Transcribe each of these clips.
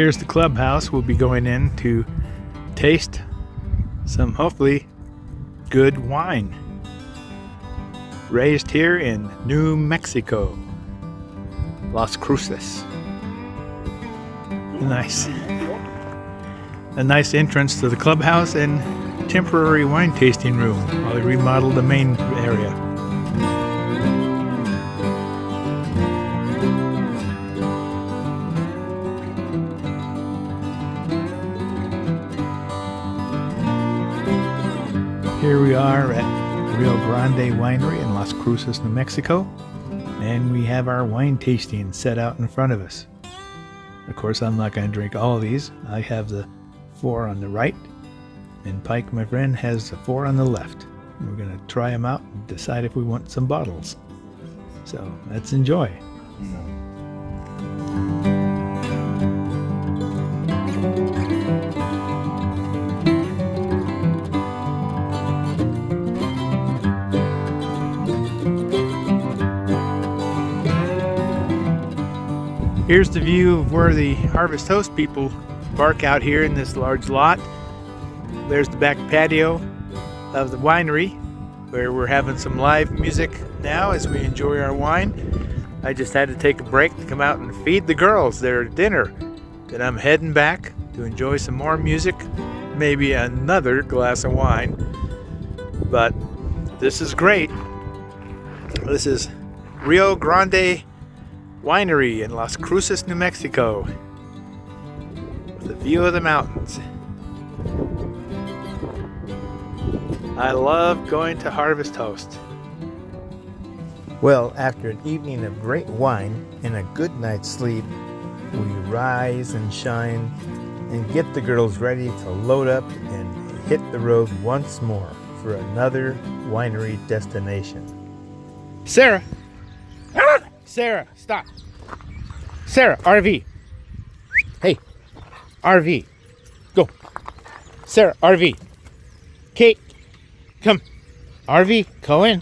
Here's the clubhouse we'll be going in to taste some hopefully good wine. Raised here in New Mexico, Las Cruces. A nice entrance to the clubhouse and temporary wine tasting room while they remodel the main area. Here we are at Rio Grande Winery in Las Cruces, New Mexico, and we have our wine tasting set out in front of us. Of course, I'm not going to drink all of these. I have the 4 on the right, and Pike, my friend, has the 4 on the left. We're going to try them out and decide if we want some bottles. So let's enjoy. Here's the view of where the Harvest Host people park out here in this large lot. There's the back patio of the winery where we're having some live music now as we enjoy our wine. I just had to take a break to come out and feed the girls their dinner. Then I'm heading back to enjoy some more music, maybe another glass of wine. But this is great. This is Rio Grande Winery in Las Cruces, New Mexico, with a view of the mountains. I love going to Harvest Host. Well, after an evening of great wine and a good night's sleep, we rise and shine and get the girls ready to load up and hit the road once more for another winery destination. Sara! Sara, stop. Sara, RV. Hey, RV. Go. Sara, RV. Kate, come. RV, go in.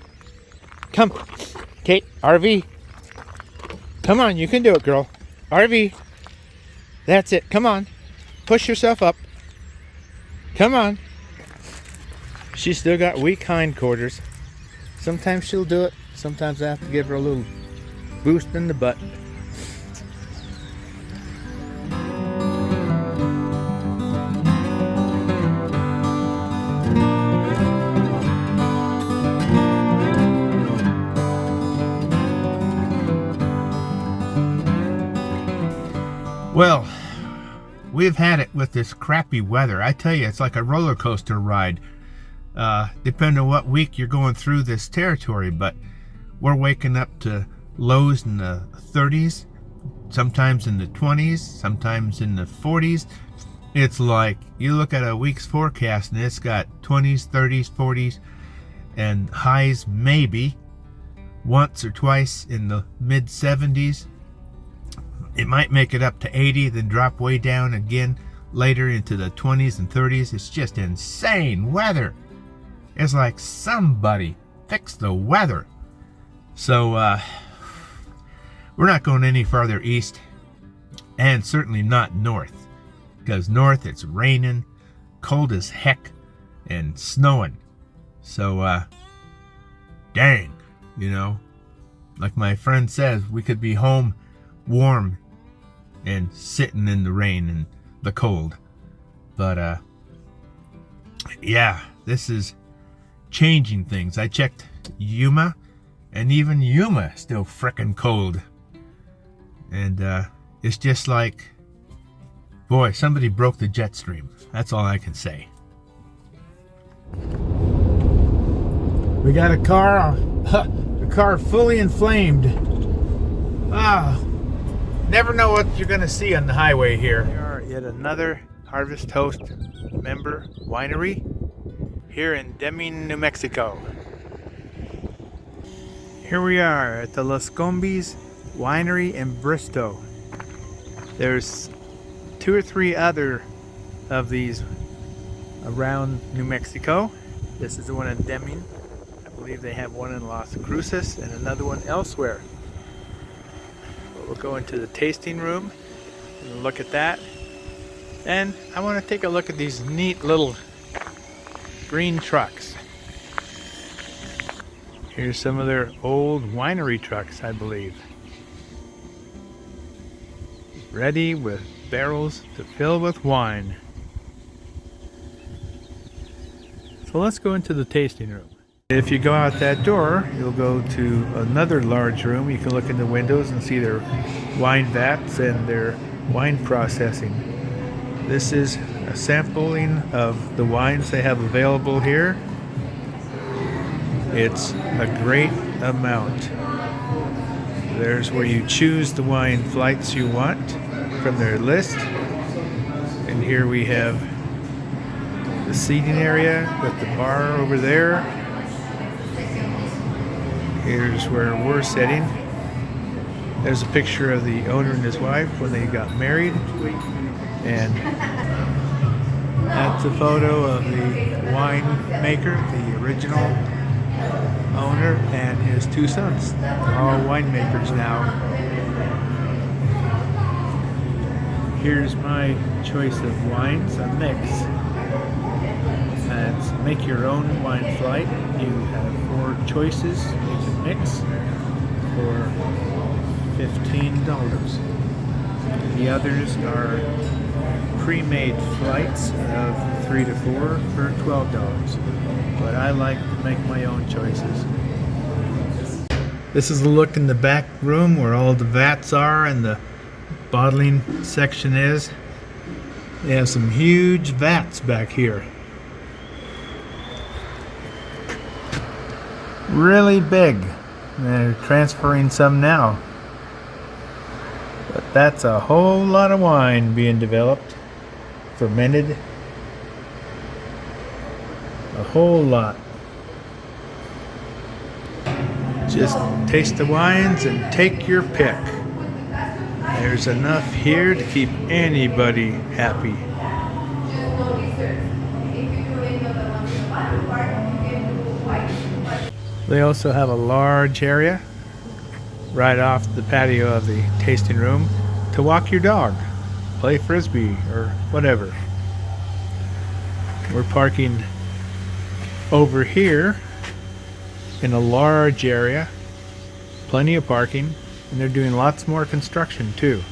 Come. Kate, RV. Come on, you can do it, girl. RV. That's it. Come on. Push yourself up. Come on. She's still got weak hindquarters. Sometimes she'll do it. Sometimes I have to give her a little boost in the butt. Well, we've had it with this crappy weather. I tell you, it's like a roller coaster ride. Depending on what week you're going through this territory, but we're waking up to lows in the 30s, sometimes in the 20s, sometimes in the 40s. It's like you look at a week's forecast and it's got 20s, 30s, 40s, and highs maybe once or twice in the mid 70s. It might make it up to 80, then drop way down again later into the 20s and 30s. It's just insane weather. It's like somebody fix the weather. So we're not going any farther east, and certainly not north, because north it's raining, cold as heck, and snowing. So dang, you know, like my friend says, we could be home warm and sitting in the rain and the cold. But yeah, this is changing things. I checked Yuma, and even Yuma is still frickin' cold. And it's just like, boy, somebody broke the jet stream. That's all I can say. We got a car fully inflamed. Never know what you're gonna see on the highway here. We are at another Harvest Host member winery here in Deming, New Mexico. Here we are at the Los Combis Winery in Bristow. There's 2 or 3 other of these around New Mexico. This is the one in Deming. I believe they have one in Las Cruces and another one elsewhere. But we'll go into the tasting room and look at that. And I want to take a look at these neat little green trucks. Here's some of their old winery trucks, I believe. Ready with barrels to fill with wine. So let's go into the tasting room. If you go out that door, you'll go to another large room. You can look in the windows and see their wine vats and their wine processing. This is a sampling of the wines they have available here. It's a great amount. There's where you choose the wine flights you want from their list. And here we have the seating area with the bar over there. Here's where we're sitting. There's a picture of the owner and his wife when they got married. And that's a photo of the winemaker, the original owner, and his two sons. They're all winemakers now. Here's my choice of wines, a mix. It's make your own wine flight. You have 4 choices you can mix for $15. The others are pre-made flights of 3 to 4 for $12. But I like to make my own choices. This is a look in the back room where all the vats are and the bottling section is. They have some huge vats back here. Really big. They're transferring some now. But that's a whole lot of wine being developed, fermented. A whole lot. Just taste the wines and take your pick. There's enough here to keep anybody happy. They also have a large area right off the patio of the tasting room to walk your dog, play frisbee, or whatever. We're parking over here in a large area, plenty of parking, and they're doing lots more construction too.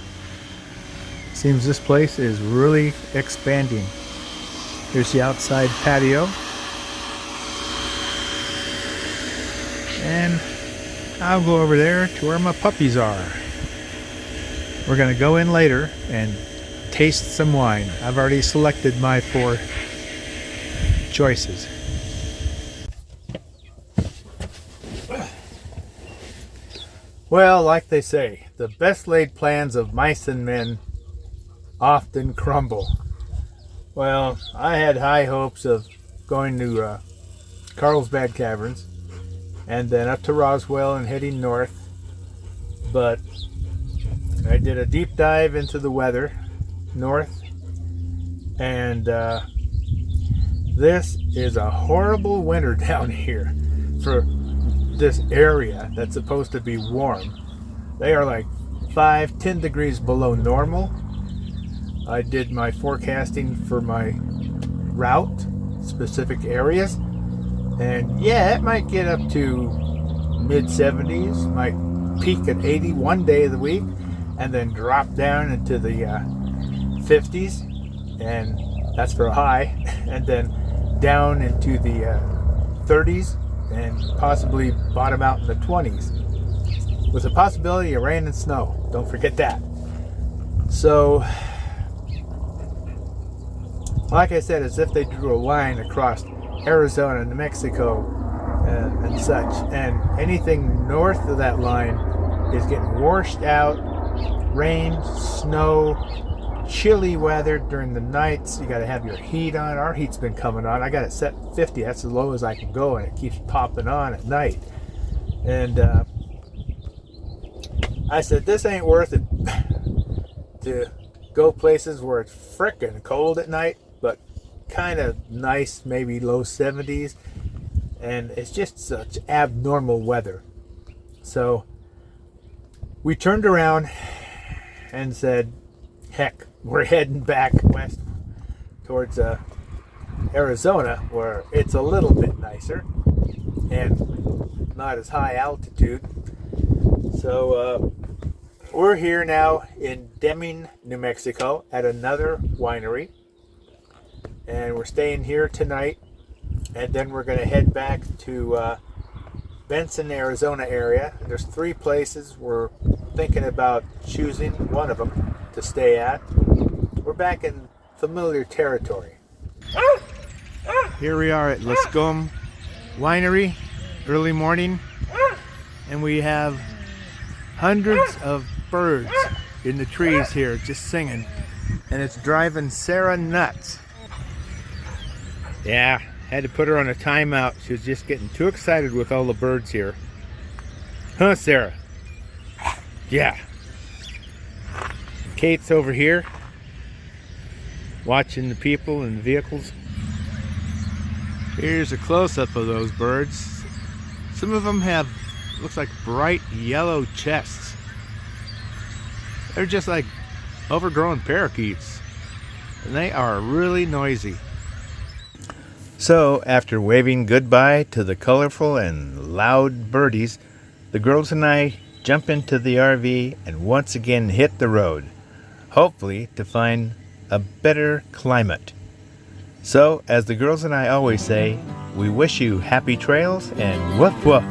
Seems this place is really expanding. Here's the outside patio. And I'll go over there to where my puppies are. We're going to go in later and taste some wine. I've already selected my 4 choices. Well, like they say, the best laid plans of mice and men often crumble. Well, I had high hopes of going to Carlsbad Caverns and then up to Roswell and heading north, but I did a deep dive into the weather north, and this is a horrible winter down here for this area that's supposed to be warm. They are like 5-10 degrees below normal. I did my forecasting for my route, specific areas, and yeah, it might get up to mid-70s, might peak at 80 one day of the week, and then drop down into the 50s, and that's for a high, and then down into the 30s, and possibly bottom out in the 20s, with a possibility of rain and snow. Don't forget that. So, like I said, as if they drew a line across Arizona, New Mexico, and such, and anything north of that line is getting washed out. Rain, snow, chilly weather during the nights. You got to have your heat on. Our heat's been coming on. I got it set 50. That's as low as I can go, and it keeps popping on at night. And I said, this ain't worth it to go places where it's frickin' cold at night, but kind of nice, maybe low 70s, and it's just such abnormal weather. So we turned around and said, heck, we're heading back west towards Arizona, where it's a little bit nicer and not as high altitude. So we're here now in Deming, New Mexico at another winery, and we're staying here tonight, and then we're going to head back to Benson, Arizona area. There's 3 places we're thinking about choosing one of them to stay at. We're back in familiar territory. Here we are at Lascombe Winery, early morning, and we have hundreds of birds in the trees here just singing, and it's driving Sara nuts. Yeah, had to put her on a timeout. She was just getting too excited with all the birds here. Huh, Sara? Yeah. Kate's over here watching the people and the vehicles. Here's a close-up of those birds. Some of them have, looks like, bright yellow chests. They're just like overgrown parakeets, and they are really noisy. So, after waving goodbye to the colorful and loud birdies, the girls and I jump into the RV and once again hit the road, hopefully to find a better climate. So, as the girls and I always say, we wish you happy trails and woof woof.